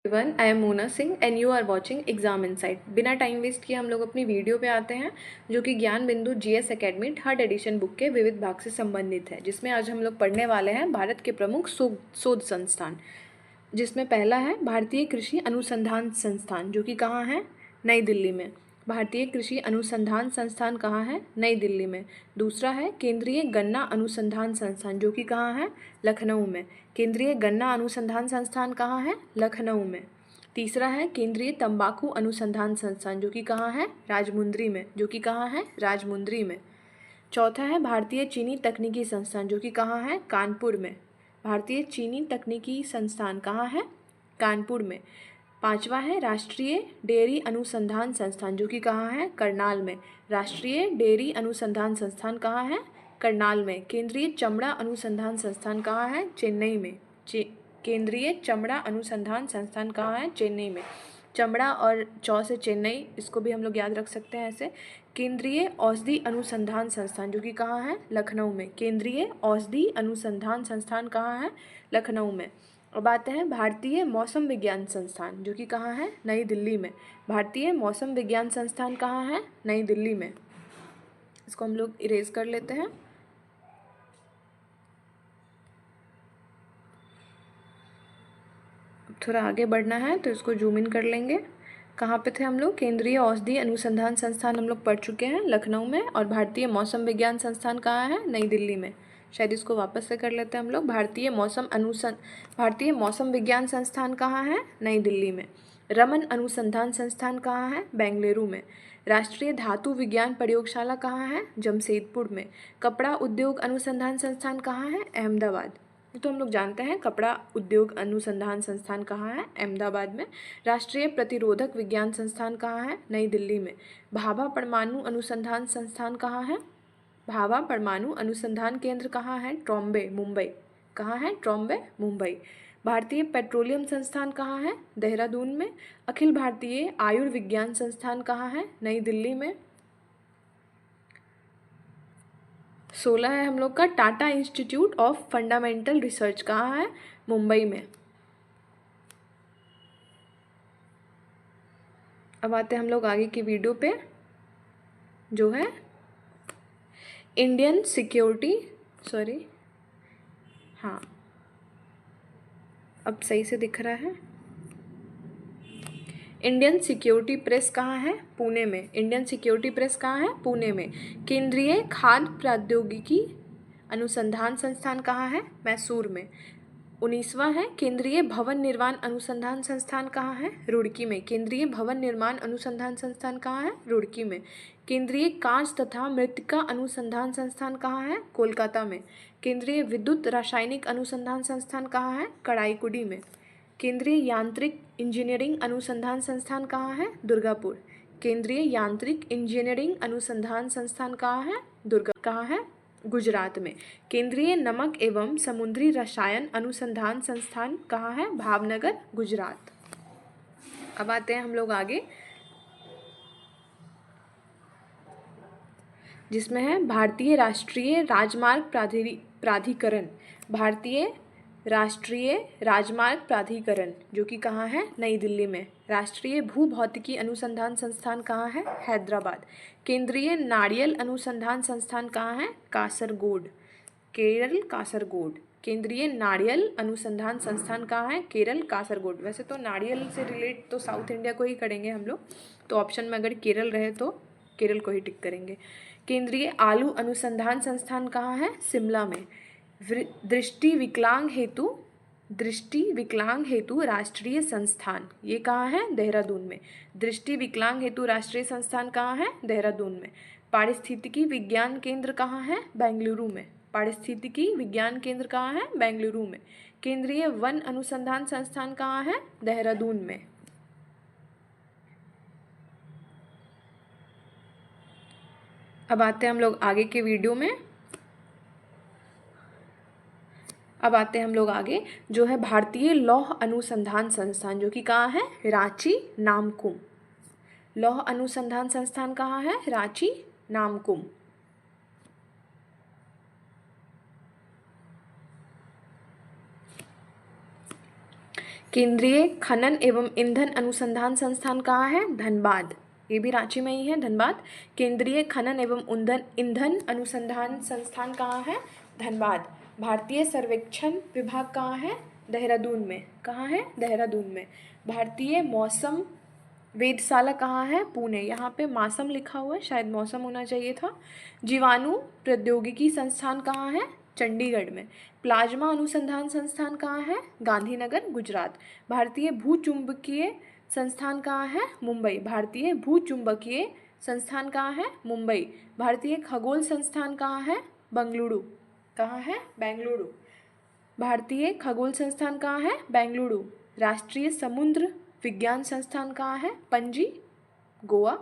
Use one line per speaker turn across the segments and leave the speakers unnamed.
Everyone, I am Mona Singh and you are watching exam insight. बिना time waste किए हम लोग अपनी वीडियो पे आते हैं, जो कि ज्ञान बिंदु GS academy third edition book के विविध भाग से संबंधित है, जिसमें आज हम लोग पढ़ने वाले हैं भारत के प्रमुख शोध संस्थान, जिसमें पहला है भारतीय कृषि अनुसंधान संस्थान, जो कि कहाँ है? नई दिल्ली में। भारतीय कृषि अनुसंधान संस्थान कहाँ है? नई दिल्ली में। दूसरा है केंद्रीय गन्ना अनुसंधान संस्थान, जो कि कहाँ है? लखनऊ में। केंद्रीय गन्ना अनुसंधान संस्थान कहाँ है? लखनऊ में। तीसरा है केंद्रीय तंबाकू अनुसंधान संस्थान, जो कि कहाँ है? राजमुंद्री में। जो कि कहाँ है? राजमुंद्री में। चौथा है भारतीय चीनी तकनीकी संस्थान, जो कि कहाँ है? कानपुर में। भारतीय चीनी तकनीकी संस्थान कहाँ है? कानपुर में। पांचवा है राष्ट्रीय डेयरी अनुसंधान संस्थान, जो कि कहाँ है? करनाल में। राष्ट्रीय डेयरी अनुसंधान संस्थान कहाँ है? करनाल में। केंद्रीय चमड़ा अनुसंधान संस्थान कहाँ है? चेन्नई में। केंद्रीय चमड़ा अनुसंधान संस्थान कहाँ है? चेन्नई में। चमड़ा और चौ से चेन्नई, इसको भी हम लोग याद रख सकते हैं ऐसे। केंद्रीय औषधि अनुसंधान संस्थान, जो कि कहाँ है? लखनऊ में। केंद्रीय औषधि अनुसंधान संस्थान कहाँ है? लखनऊ में। अब आते हैं भारतीय मौसम विज्ञान संस्थान, जो कि कहाँ है? नई दिल्ली में। भारतीय मौसम विज्ञान संस्थान कहाँ है? नई दिल्ली में। इसको हम लोग इरेज कर लेते हैं। अब थोड़ा आगे बढ़ना है तो इसको जूम इन कर लेंगे। कहाँ पे थे हम लोग? केंद्रीय औषधि अनुसंधान संस्थान हम लोग पढ़ चुके हैं लखनऊ में, और भारतीय मौसम विज्ञान संस्थान कहाँ है? नई दिल्ली में। शायद इसको वापस से कर लेते हैं हम लोग। भारतीय मौसम विज्ञान संस्थान कहाँ है? नई दिल्ली में। रमन अनुसंधान संस्थान कहाँ है? बेंगलुरु में। राष्ट्रीय धातु विज्ञान प्रयोगशाला कहाँ है? जमशेदपुर में। कपड़ा उद्योग अनुसंधान संस्थान कहाँ है? अहमदाबाद। तो हम लोग जानते हैं कपड़ा उद्योग अनुसंधान संस्थान कहाँ है? अहमदाबाद में। राष्ट्रीय प्रतिरोधक विज्ञान संस्थान कहाँ है? नई दिल्ली में। भाभा परमाणु अनुसंधान संस्थान कहाँ है? भाभा परमाणु अनुसंधान केंद्र कहाँ है? ट्रॉम्बे, मुंबई। कहाँ है? ट्रॉम्बे, मुंबई। भारतीय पेट्रोलियम संस्थान कहाँ है? देहरादून में। अखिल भारतीय आयुर्विज्ञान संस्थान कहाँ है? नई दिल्ली में। 16 है हम लोग का Tata institute of fundamental research, कहाँ है? मुंबई में। अब आते हैं हम लोग आगे की वीडियो पे, जो है इंडियन सिक्योरिटी, सॉरी, हाँ अब सही से दिख रहा है। इंडियन सिक्योरिटी प्रेस कहाँ है? पुणे में। इंडियन सिक्योरिटी प्रेस कहाँ है? पुणे में। केंद्रीय खाद्य प्रौद्योगिकी अनुसंधान संस्थान कहाँ है? मैसूर में। 19वां है केंद्रीय भवन निर्माण अनुसंधान संस्थान कहाँ है? रुड़की में। केंद्रीय भवन निर्माण अनुसंधान संस्थान कहाँ है? रुड़की में। केंद्रीय कांच तथा मृत्तिका अनुसंधान संस्थान कहाँ है? कोलकाता में। केंद्रीय विद्युत रासायनिक अनुसंधान संस्थान कहाँ है? कड़ाईकुडी में। केंद्रीय यांत्रिक इंजीनियरिंग अनुसंधान संस्थान कहाँ है? दुर्गापुर। केंद्रीय यांत्रिक इंजीनियरिंग अनुसंधान संस्थान कहाँ है? गुजरात में। केंद्रीय नमक एवं समुद्री रसायन अनुसंधान संस्थान कहाँ है? भावनगर, गुजरात। अब आते हैं हम लोग आगे, जिसमें है भारतीय राष्ट्रीय राजमार्ग प्राधिकरण। भारतीय राष्ट्रीय राजमार्ग प्राधिकरण, जो कि कहाँ है? नई दिल्ली में। राष्ट्रीय भूभौतिकी अनुसंधान संस्थान कहाँ है? हैदराबाद। केंद्रीय नारियल अनुसंधान संस्थान कहाँ है? कासरगोड, केरल, कासरगोड। केंद्रीय नारियल अनुसंधान संस्थान कहाँ है? केरल, कासरगोड। वैसे तो नारियल से रिलेट तो साउथ इंडिया को ही करेंगे हम लोग, तो ऑप्शन में अगर केरल रहे तो केरल को ही टिक करेंगे। केंद्रीय आलू अनुसंधान संस्थान कहाँ है? शिमला में। दृष्टि विकलांग हेतु राष्ट्रीय संस्थान, ये कहाँ है? देहरादून में। दृष्टि विकलांग हेतु राष्ट्रीय संस्थान कहाँ है? देहरादून में। पारिस्थितिकी विज्ञान केंद्र कहाँ है? बेंगलुरु में। पारिस्थितिकी विज्ञान केंद्र कहाँ है? बेंगलुरु में। केंद्रीय वन अनुसंधान संस्थान कहाँ है? देहरादून में। अब आते हैं हम लोग आगे के वीडियो में। अब आते हैं हम लोग आगे, जो है भारतीय लौह अनुसंधान संस्थान, जो कि कहाँ है? रांची, नामकुम। लौह अनुसंधान संस्थान कहाँ है? रांची, नामकुम। केंद्रीय खनन एवं ईंधन अनुसंधान संस्थान कहाँ है? धनबाद। ये भी रांची में ही है, धनबाद। केंद्रीय खनन एवं ईंधन अनुसंधान संस्थान कहाँ है? धनबाद। भारतीय सर्वेक्षण विभाग कहाँ है? देहरादून में। कहाँ है? देहरादून में। भारतीय मौसम वेधशाला कहाँ है? पुणे। यहाँ पे मौसम लिखा हुआ है, शायद मौसम होना चाहिए था। जीवाणु प्रौद्योगिकी संस्थान कहाँ है? चंडीगढ़ में। प्लाज्मा अनुसंधान संस्थान कहाँ है? गांधीनगर, गुजरात। भारतीय भूचुंबकीय संस्थान कहाँ है? मुंबई। भारतीय भूचुंबकीय संस्थान कहाँ है? मुंबई। भारतीय खगोल संस्थान कहाँ है? बेंगलुरु। कहाँ है? बेंगलुरु। भारतीय खगोल संस्थान कहाँ है? बेंगलुरु। राष्ट्रीय समुद्र विज्ञान संस्थान कहाँ है? Panaji, Goa.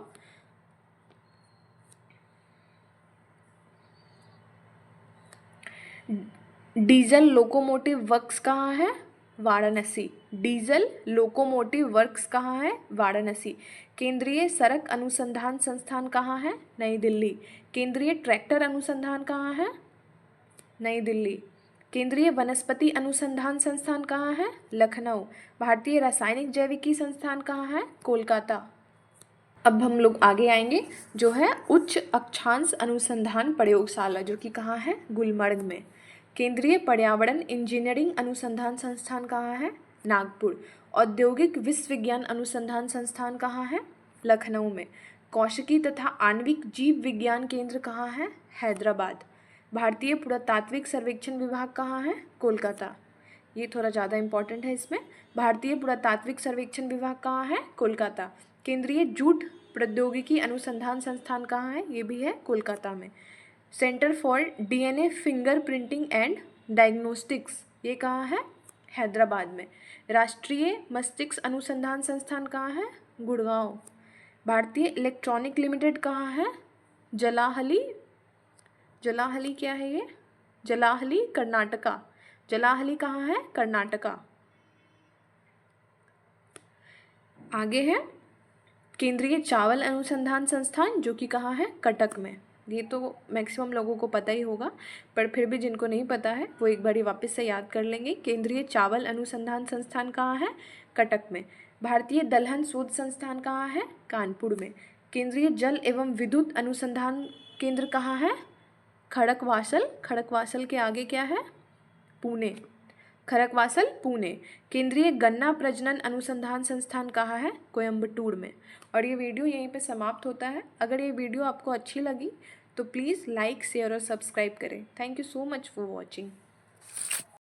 Diesel locomotive works कहाँ है? वाराणसी। डीजल लोकोमोटिव वर्क्स कहाँ है? वाराणसी। केंद्रीय सड़क अनुसंधान संस्थान कहाँ है? नई दिल्ली। केंद्रीय ट्रैक्टर अनुसंधान कहाँ है? नई दिल्ली। केंद्रीय वनस्पति अनुसंधान संस्थान कहाँ है? लखनऊ। भारतीय रासायनिक जैविकी संस्थान कहाँ है? कोलकाता। अब हम लोग आगे आएंगे, जो है उच्च अक्षांश अनुसंधान प्रयोगशाला, जो कि कहाँ है? गुलमर्ग में। केंद्रीय पर्यावरण इंजीनियरिंग अनुसंधान संस्थान कहाँ है? नागपुर। औद्योगिक विश्वविज्ञान अनुसंधान संस्थान कहाँ है? लखनऊ में। कौशिकी तथा आणविक जीव विज्ञान केंद्र कहाँ है? हैदराबाद। भारतीय पुरातात्विक सर्वेक्षण विभाग कहाँ है? कोलकाता। ये थोड़ा ज़्यादा इम्पॉर्टेंट है इसमें। भारतीय पुरातात्विक सर्वेक्षण विभाग कहाँ है? कोलकाता। केंद्रीय जूट प्रौद्योगिकी अनुसंधान संस्थान कहाँ है? ये भी है कोलकाता में। Centre for DNA finger printing and diagnostics, ये कहाँ है? हैदराबाद में। राष्ट्रीय मस्तिष्क अनुसंधान संस्थान कहाँ है? गुड़गांव। भारतीय इलेक्ट्रॉनिक लिमिटेड कहाँ है? जलाहली। जलाहली क्या है ये? जलाहली, कर्नाटका। जलाहली कहाँ है? कर्नाटका। आगे है केंद्रीय चावल अनुसंधान संस्थान, जो कि कहाँ है? कटक में। ये तो मैक्सिमम लोगों को पता ही होगा, पर फिर भी जिनको नहीं पता है वो एक बार वापस से याद कर लेंगे। केंद्रीय चावल अनुसंधान संस्थान कहाँ है? कटक में। भारतीय दलहन शोध संस्थान कहाँ है? कानपुर में। केंद्रीय जल एवं विद्युत अनुसंधान केंद्र कहाँ है? खड़कवासल। खड़कवासल के आगे क्या है? पुणे। खड़कवासल, पुणे। केंद्रीय गन्ना प्रजनन अनुसंधान संस्थान कहाँ है? कोयम्बटूर में। और ये वीडियो यहीं पे समाप्त होता है। अगर ये वीडियो आपको अच्छी लगी तो प्लीज़ लाइक, शेयर और सब्सक्राइब करें। Thank you so much for watching.